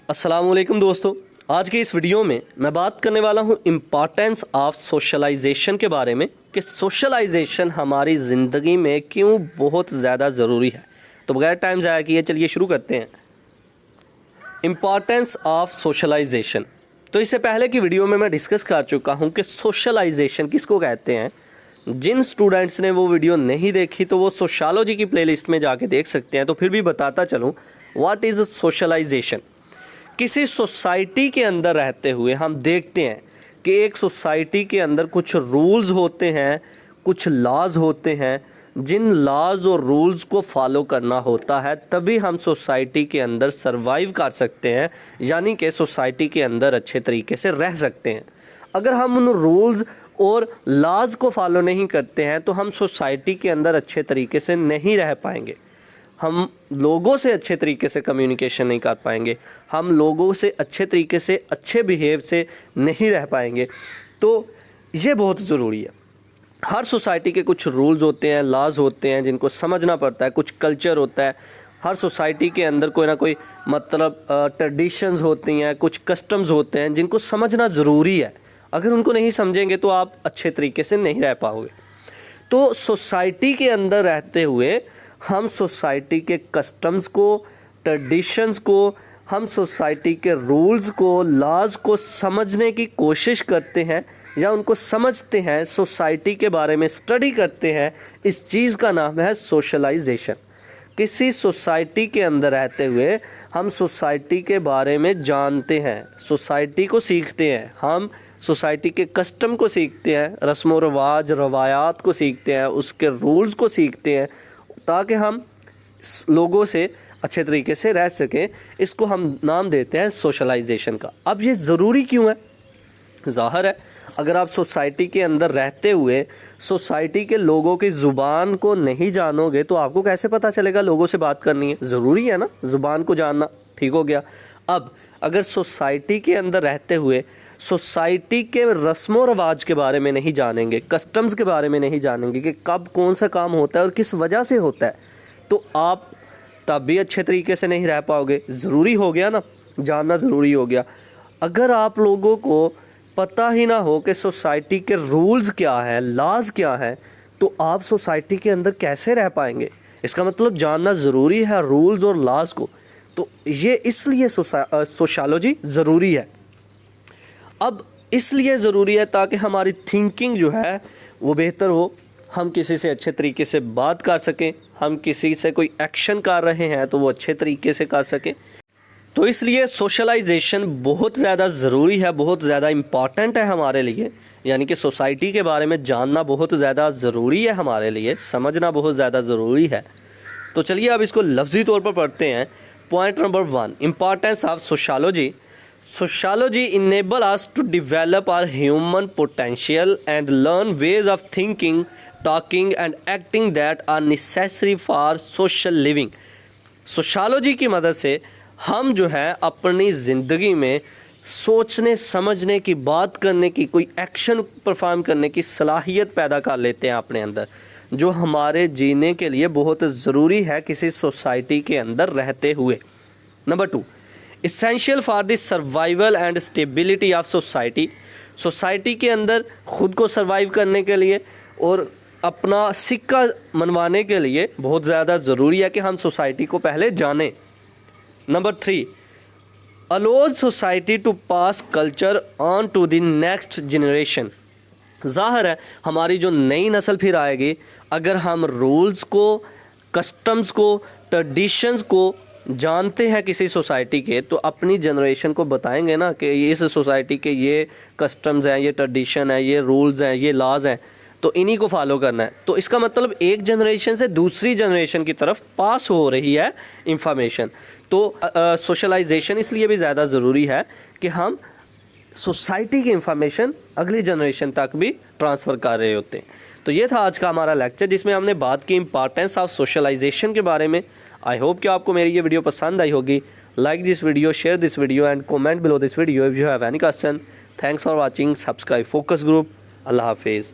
अस्सलामुअलैकुम दोस्तों, आज की इस वीडियो में मैं बात करने वाला हूँ इम्पॉर्टेंस ऑफ सोशलाइजेशन के बारे में कि सोशलाइजेशन हमारी ज़िंदगी में क्यों बहुत ज़्यादा ज़रूरी है। तो बगैर टाइम ज़ाया किए चलिए शुरू करते हैं। Importance of socialisation. तो इससे पहले की वीडियो में मैं डिस्कस कर चुका हूँ कि सोशलाइजेशन किसको कहते हैं। जिन स्टूडेंट्स ने वो वीडियो नहीं देखी तो वो सोशियोलॉजी की प्लेलिस्ट में जाके देख सकते हैं। तो फिर भी बताता चलूँ, व्हाट इज़ सोशलाइजेशन। किसी सोसाइटी के अंदर रहते हुए हम देखते हैं कि एक सोसाइटी के अंदर कुछ रूल्स होते हैं, कुछ लॉज होते हैं। जिन लॉज और रूल्स को फॉलो करना होता है तभी हम सोसाइटी के अंदर सरवाइव कर सकते हैं, यानी कि सोसाइटी के अंदर अच्छे तरीके से रह सकते हैं। अगर हम उन रूल्स और लॉज को फॉलो नहीं करते हैं तो हम सोसाइटी के अंदर अच्छे तरीके से नहीं रह पाएंगे। हम लोगों से अच्छे तरीके से कम्युनिकेशन नहीं कर पाएंगे, हम लोगों से अच्छे तरीके से अच्छे बिहेव से नहीं रह पाएंगे। तो ये बहुत ज़रूरी है। हर सोसाइटी के कुछ रूल्स होते हैं, लॉज होते हैं जिनको समझना पड़ता है, कुछ कल्चर होता है। हर सोसाइटी के अंदर कोई ना कोई मतलब ट्रेडिशंस होती हैं, कुछ कस्टम्स होते हैं जिनको समझना ज़रूरी है। अगर उनको नहीं समझेंगे तो आप अच्छे तरीके से नहीं रह पाओगे। तो सोसाइटी के अंदर रहते हुए हम सोसाइटी के कस्टम्स को, ट्रेडिशंस को, हम सोसाइटी के रूल्स को, लॉज को समझने की कोशिश करते हैं या उनको समझते हैं, सोसाइटी के बारे में स्टडी करते हैं। इस चीज़ का नाम है सोशलाइजेशन। किसी सोसाइटी के अंदर रहते हुए हम सोसाइटी के बारे में जानते हैं, सोसाइटी को सीखते हैं, हम सोसाइटी के कस्टम को सीखते हैं, रस्म व रवाज, रवायात को सीखते हैं, उसके रूल्स को सीखते हैं ताकि हम लोगों से अच्छे तरीके से रह सकें। इसको हम नाम देते हैं सोशलाइजेशन का। अब ये ज़रूरी क्यों है? ज़ाहिर है, अगर आप सोसाइटी के अंदर रहते हुए सोसाइटी के लोगों की ज़ुबान को नहीं जानोगे तो आपको कैसे पता चलेगा लोगों से बात करनी है? ज़रूरी है ना ज़ुबान को जानना। ठीक हो गया। अब अगर सोसाइटी के अंदर रहते हुए सोसाइटी के रस्म व रवाज के बारे में नहीं जानेंगे, कस्टम्स के बारे में नहीं जानेंगे कि कब कौन सा काम होता है और किस वजह से होता है, तो आप तब भी अच्छे तरीके से नहीं रह पाओगे। ज़रूरी हो गया ना, जानना ज़रूरी हो गया। अगर आप लोगों को पता ही ना हो कि सोसाइटी के रूल्स क्या हैं, लॉज क्या हैं, तो आप सोसाइटी के अंदर कैसे रह पाएंगे? इसका मतलब जानना ज़रूरी है रूल्स और लॉज को। तो ये इसलिए सोशियोलॉजी ज़रूरी है। अब इसलिए ज़रूरी है ताकि हमारी थिंकिंग जो है वो बेहतर हो, हम किसी से अच्छे तरीके से बात कर सकें, हम किसी से कोई एक्शन कर रहे हैं तो वो अच्छे तरीके से कर सकें। तो इसलिए सोशलाइजेशन बहुत ज़्यादा ज़रूरी है, बहुत ज़्यादा इम्पॉर्टेंट है हमारे लिए। यानी कि सोसाइटी के बारे में जानना बहुत ज़्यादा ज़रूरी है हमारे लिए, समझना बहुत ज़्यादा ज़रूरी है। तो चलिए अब इसको लफ्ज़ी तौर पर पढ़ते हैं। Point number 1, importance of sociology. Sociology enable us to develop our human potential and learn ways of thinking, talking and acting that are necessary for social living. Sociology की मदद से हम जो है अपनी ज़िंदगी में सोचने, समझने की, बात करने की, कोई एक्शन परफॉर्म करने की सलाहियत पैदा कर लेते हैं अपने अंदर, जो हमारे जीने के लिए बहुत ज़रूरी है किसी सोसाइटी के अंदर रहते हुए। Number 2, essential for the survival and stability of society. Society के अंदर खुद को सर्वाइव करने के लिए और अपना सिक्का मनवाने के लिए बहुत ज़्यादा ज़रूरी है कि हम सोसाइटी को पहले जानें। Number 3, allows society to pass culture on to the next generation. ज़ाहिर है हमारी जो नई नस्ल फिर आएगी, अगर हम रूल्स को, कस्टम्स को, ट्रेडिशंस को जानते हैं किसी सोसाइटी के, तो अपनी जनरेशन को बताएंगे ना कि इस सोसाइटी के ये कस्टम्स हैं, ये ट्रेडिशन है, ये रूल्स हैं, ये लॉज हैं, तो इन्हीं को फॉलो करना है। तो इसका मतलब एक जनरेशन से दूसरी जनरेशन की तरफ पास हो रही है इंफॉर्मेशन। तो सोशलाइजेशन इसलिए भी ज़्यादा ज़रूरी है कि हम सोसाइटी की इंफॉर्मेशन अगली जनरेशन तक भी ट्रांसफ़र कर रहे होते हैं। तो ये था आज का हमारा लेक्चर जिसमें हमने बात की इम्पॉर्टेंस ऑफ सोशलाइजेशन के बारे में। आई होप कि आपको मेरी ये वीडियो पसंद आई होगी। Like this video, share this video and comment below this video if you have any question. Thanks for watching. Subscribe focus group. अल्लाह हाफिज़।